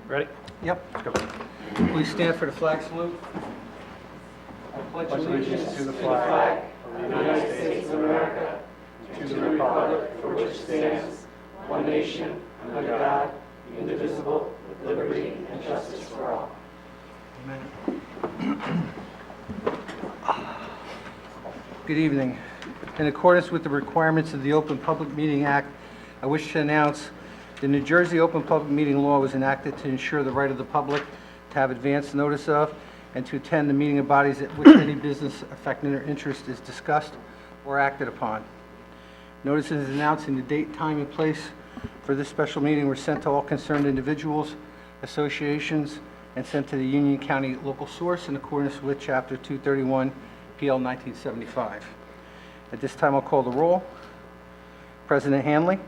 Ready? Yep. Let's go. Please stand for the flag salute. I pledge allegiance to the flag of the United States of America, and to the republic for which it stands, one nation, under God, indivisible, with liberty and justice for all. Amen. Good evening. In accordance with the requirements of the Open Public Meeting Act, I wish to announce the New Jersey Open Public Meeting Law was enacted to ensure the right of the public to have advance notice of and to attend the meeting of bodies at which any business affecting their interest is discussed or acted upon. Notices announcing the date, time, and place for this special meeting were sent to all concerned individuals, associations, and sent to the Union County local source in accordance with Chapter 231, PL 1975. At this time, I'll call the roll. President Hanley.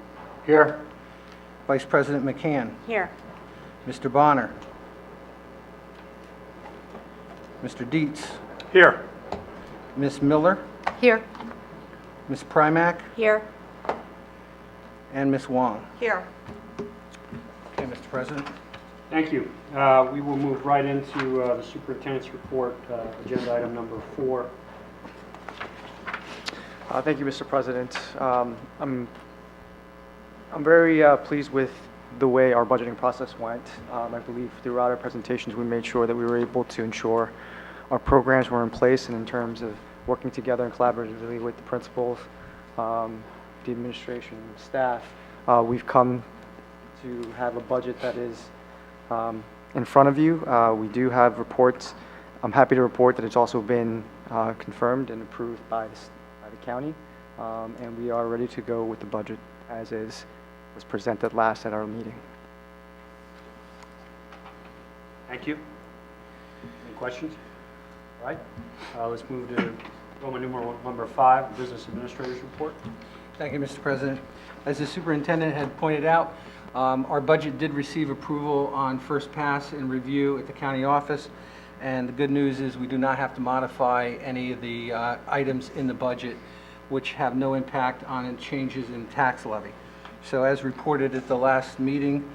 Here. Vice President McCann. Here. Mr. Bonner. Mr. Dietz. Here. Ms. Miller. Here. Ms. Primack. Here. And Ms. Wong. Here. Okay, Mr. President. Thank you. We will move right into the superintendent's report, agenda item number 4. Thank you, Mr. President. I'm very pleased with the way our budgeting process went. I believe throughout our presentations we made sure that we were able to ensure our programs were in place, and in terms of working together and collaboratively with the principals, the administration, staff, we've come to have a budget that is in front of you. We do have reports. I'm happy to report that it's also been confirmed and approved by the county, and we are ready to go with the budget as is, was presented last at our meeting. Thank you. Any questions? All right. Let's move to Roman numeral number 5, business administrator's report. Thank you, Mr. President. As the superintendent had pointed out, our budget did receive approval on first pass and review at the county office, and the good news is we do not have to modify any of the items in the budget which have no impact on changes in tax levy. So as reported at the last meeting,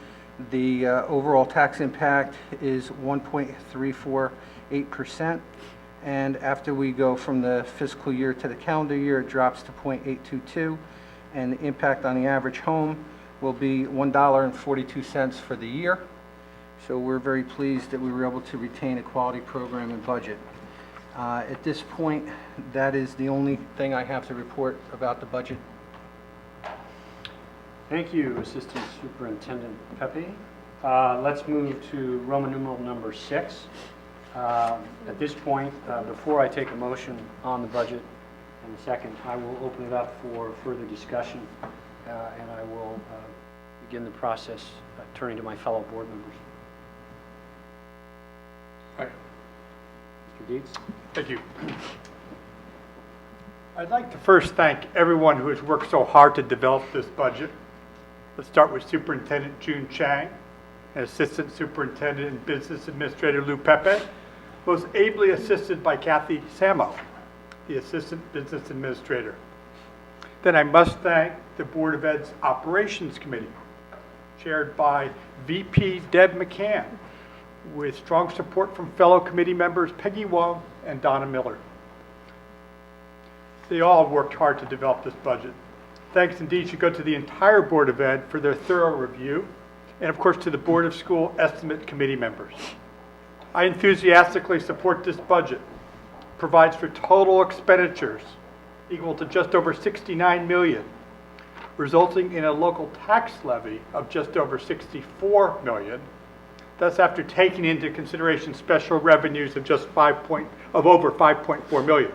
the overall tax impact is 1.348%, and after we go from the fiscal year to the calendar year, it drops to 0.822, and the impact on the average home will be $1.42 for the year. So we're very pleased that we were able to retain a quality program and budget. At this point, that is the only thing I have to report about the budget. Thank you, Assistant Superintendent Pepe. Let's move to Roman numeral number 6. At this point, before I take a motion on the budget in a second, I will open it up for further discussion, and I will begin the process turning to my fellow board members. Hi. Mr. Dietz. Thank you. I'd like to first thank everyone who has worked so hard to develop this budget. Let's start with Superintendent June Chang and Assistant Superintendent and Business Administrator Lou Pepe, most ably assisted by Kathy Samo, the Assistant Business Administrator. Then I must thank the Board of Ed's Operations Committee, chaired by VP Deb McCann, with strong support from fellow committee members Peggy Wong and Donna Miller. They all worked hard to develop this budget. Thanks indeed should go to the entire Board of Ed for their thorough review, and of course to the Board of School Estimate Committee members. I enthusiastically support this budget. It provides for total expenditures equal to just over $69 million, resulting in a local tax levy of just over $64 million. That's after taking into consideration special revenues of over $5.4 million.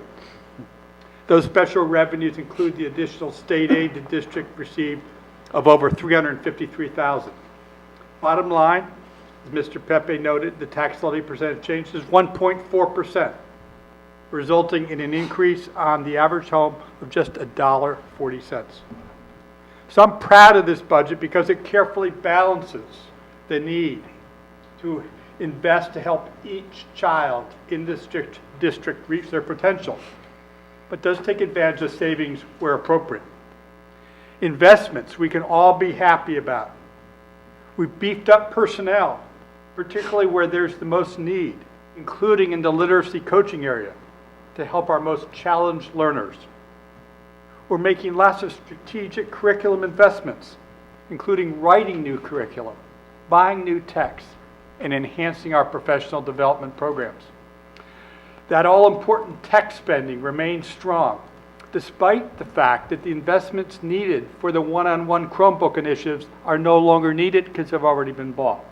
Those special revenues include the additional state aid the district received of over $353,000. Bottom line, as Mr. Pepe noted, the tax levy percentage change is 1.4%, resulting in an increase on the average home of just $1.40. So I'm proud of this budget because it carefully balances the need to invest to help each child in this district reach their potential, but does take advantage of savings where appropriate. Investments we can all be happy about. We've beefed up personnel particularly where there's the most need, including in the literacy coaching area, to help our most challenged learners. We're making lots of strategic curriculum investments, including writing new curriculum, buying new texts, and enhancing our professional development programs. That all-important tech spending remains strong, despite the fact that the investments needed for the one-on-one Chromebook initiatives are no longer needed because they've already been bought.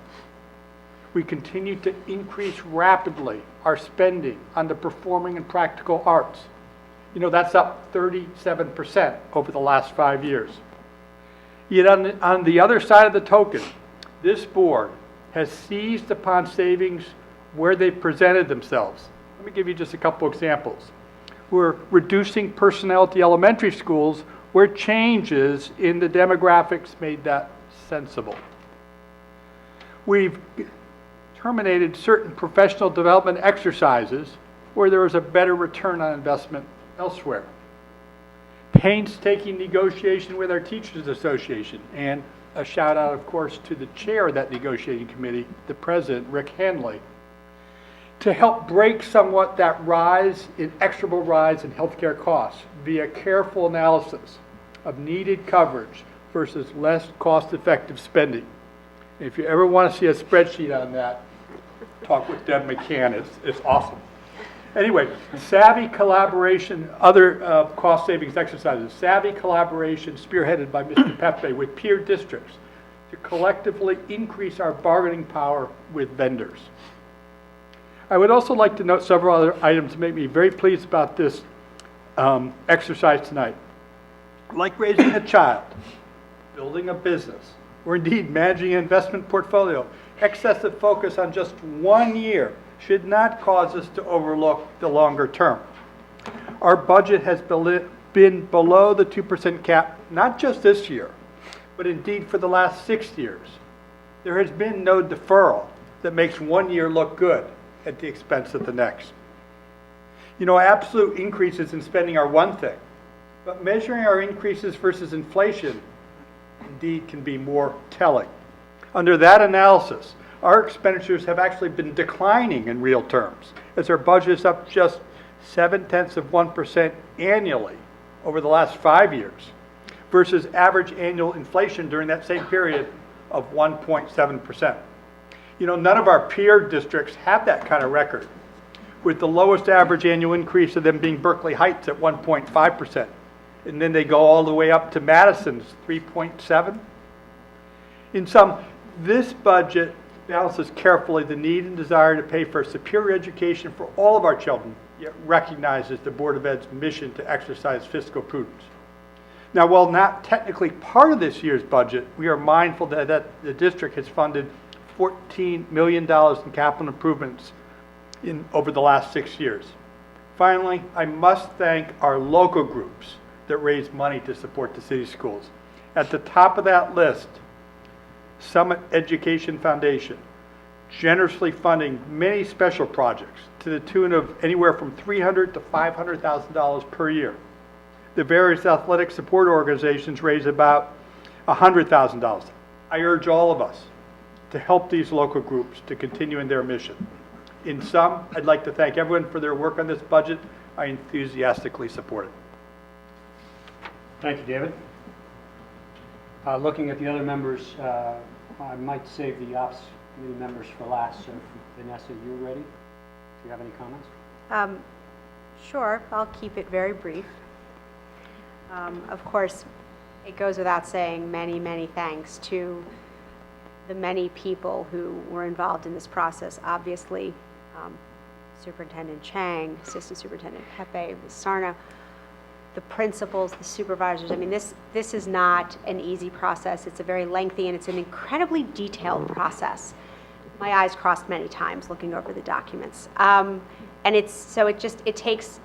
We continue to increase rapidly our spending on the performing and practical arts. You know, that's up 37% over the last 5 years. Yet on the other side of the token, this board has seized upon savings where they've presented themselves. Let me give you just a couple examples. We're reducing personnel at the elementary schools where changes in the demographics made that sensible. We've terminated certain professional development exercises where there was a better return on investment elsewhere. Painstaking negotiation with our Teachers Association, and a shout out, of course, to the chair of that negotiating committee, the president, Rick Hanley, to help break somewhat that inexorable rise in healthcare costs via careful analysis of needed coverage versus less cost-effective spending. If you ever want to see a spreadsheet on that, talk with Deb McCann. It's awesome. Anyway, savvy collaboration, other cost savings exercises, savvy collaboration spearheaded by Mr. Pepe with peer districts to collectively increase our bargaining power with vendors. I would also like to note several other items that make me very pleased about this exercise tonight. Like raising a child, building a business, or indeed managing an investment portfolio, excessive focus on just 1 year should not cause us to overlook the longer term. Our budget has been below the 2% cap, not just this year, but indeed for the last 6 years. There has been no deferral that makes 1 year look good at the expense of the next. You know, absolute increases in spending are one thing, but measuring our increases versus inflation indeed can be more telling. Under that analysis, our expenditures have actually been declining in real terms, as our budget is up just 0.7% annually over the last 5 years, versus average annual inflation during that same period of 1.7%. You know, none of our peer districts have that kind of record, with the lowest average annual increase of them being Berkeley Heights at 1.5%. And then they go all the way up to Madison's 3.7. In sum, this budget balances carefully the need and desire to pay for superior education for all of our children, yet recognizes the Board of Ed's mission to exercise fiscal prudence. Now, while not technically part of this year's budget, we are mindful that the district has funded $14 million in capital improvements over the last 6 years. Finally, I must thank our local groups that raise money to support the city schools. At the top of that list, Summit Education Foundation, generously funding many special projects to the tune of anywhere from $300,000 to $500,000 per year. The various athletic support organizations raise about $100,000. I urge all of us to help these local groups to continue in their mission. In sum, I'd like to thank everyone for their work on this budget. I enthusiastically support it. Thank you, David. Looking at the other members, I might save the Ops Committee members for last. So, Vanessa, you ready? Do you have any comments? Sure, I'll keep it very brief. Of course, it goes without saying many, many thanks to the many people who were involved in this process. Obviously, Superintendent Chang, Assistant Superintendent Pepe, Ms. Sarna, the principals, the supervisors. I mean, this is not an easy process. It's a very lengthy and it's an incredibly detailed process. My eyes crossed many times looking over the documents. And it takes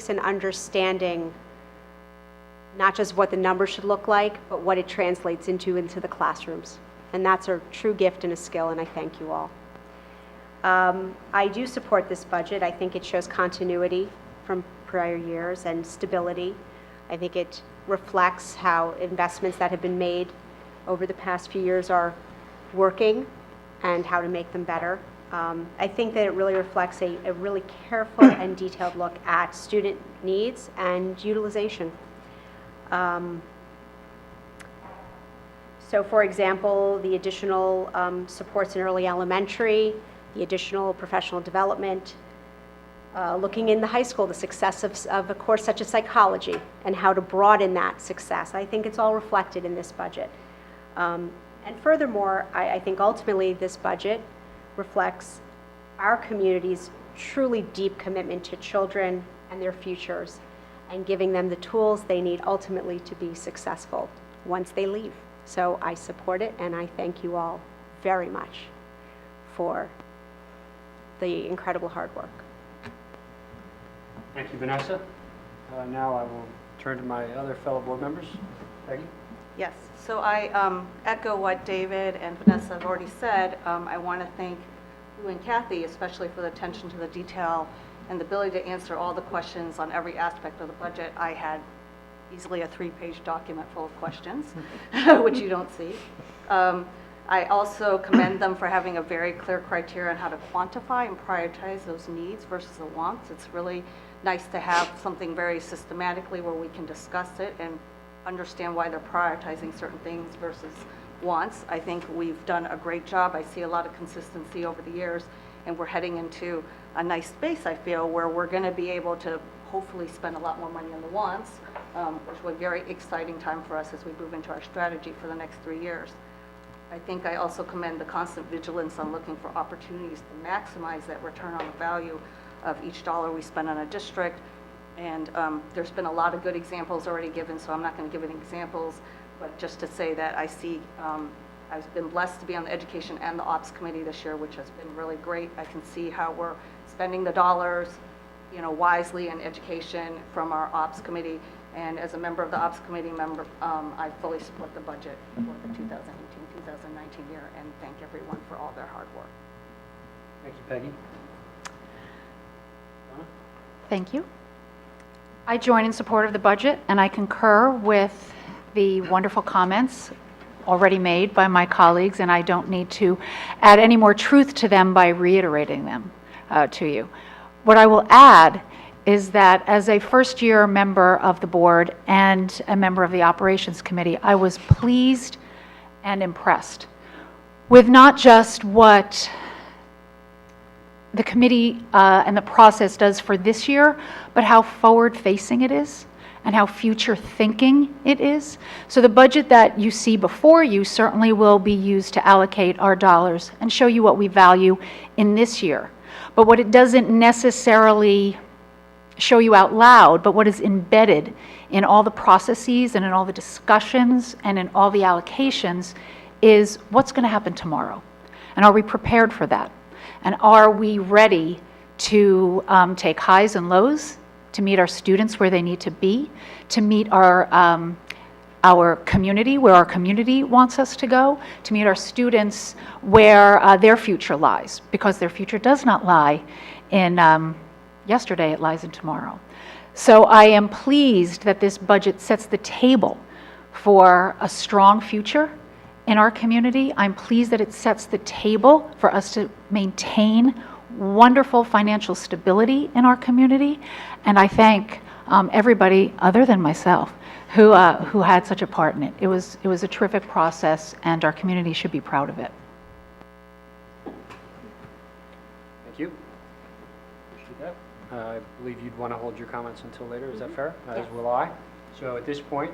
an understanding, not just what the numbers should look like, but what it translates into the classrooms. And that's a true gift and a skill, and I thank you all. I do support this budget. I think it shows continuity from prior years and stability. I think it reflects how investments that have been made over the past few years are working and how to make them better. I think that it really reflects a really careful and detailed look at student needs and utilization. So for example, the additional supports in early elementary, the additional professional development, looking in the high school, the success of a course such as psychology and how to broaden that success. I think it's all reflected in this budget. And furthermore, I think ultimately this budget reflects our community's truly deep commitment to children and their futures and giving them the tools they need ultimately to be successful once they leave. So I support it, and I thank you all very much for the incredible hard work. Thank you, Vanessa. Now I will turn to my other fellow board members. Peggy? Yes, so I echo what David and Vanessa have already said. I want to thank you and Kathy, especially for the attention to the detail and the ability to answer all the questions on every aspect of the budget. I had easily a 3-page document full of questions, which you don't see. I also commend them for having a very clear criteria on how to quantify and prioritize those needs versus the wants. It's really nice to have something very systematically where we can discuss it and understand why they're prioritizing certain things versus wants. I think we've done a great job. I see a lot of consistency over the years, and we're heading into a nice space, I feel, where we're going to be able to hopefully spend a lot more money on the wants, which will be a very exciting time for us as we move into our strategy for the next 3 years. I think I also commend the constant vigilance on looking for opportunities to maximize that return on the value of each dollar we spend on a district. And there's been a lot of good examples already given, so I'm not going to give any examples, but just to say that I see, I've been blessed to be on the Education and the Ops Committee this year, which has been really great. I can see how we're spending the dollars, wisely in education from our Ops Committee. And as a member of the Ops Committee I fully support the budget for the 2018-2019 year, and thank everyone for all their hard work. Thank you, Peggy. Donna? Thank you. I join in support of the budget, and I concur with the wonderful comments already made by my colleagues, and I don't need to add any more truth to them by reiterating them to you. What I will add is that as a first-year member of the board and a member of the Operations Committee, I was pleased and impressed with not just what the committee and the process does for this year, but how forward-facing it is and how future-thinking it is. So the budget that you see before you certainly will be used to allocate our dollars and show you what we value in this year. But what it doesn't necessarily show you out loud, but what is embedded in all the processes and in all the discussions and in all the allocations is what's going to happen tomorrow. And are we prepared for that? And are we ready to take highs and lows, to meet our students where they need to be, to meet our community where our community wants us to go, to meet our students where their future lies, because their future does not lie in yesterday, it lies in tomorrow. So I am pleased that this budget sets the table for a strong future in our community. I'm pleased that it sets the table for us to maintain wonderful financial stability in our community. And I thank everybody other than myself who had such a part in it. It was a terrific process, and our community should be proud of it. Thank you. Appreciate that. I believe you'd want to hold your comments until later. Is that fair? As will I. So at this point,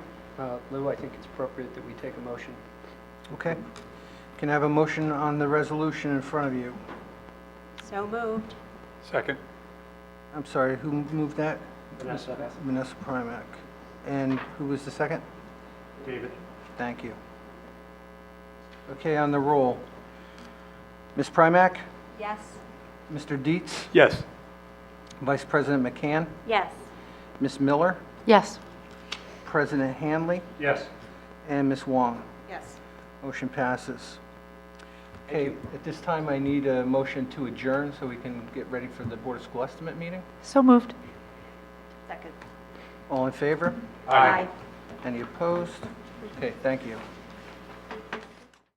Lou, I think it's appropriate that we take a motion. Okay. Can I have a motion on the resolution in front of you? So moved. Second. I'm sorry, who moved that? Vanessa? Vanessa Primack. And who was the second? David. Thank you. Okay, on the roll. Ms. Primack? Yes. Mr. Dietz? Yes. Vice President McCann? Yes. Ms. Miller? Yes. President Hanley? Yes. And Ms. Wong? Yes. Motion passes. Thank Okay, you. at this time, I need a motion to adjourn so we can get ready for the Board of School Estimate meeting. So moved. Second. All in favor? Aye. Any opposed? Okay, thank you.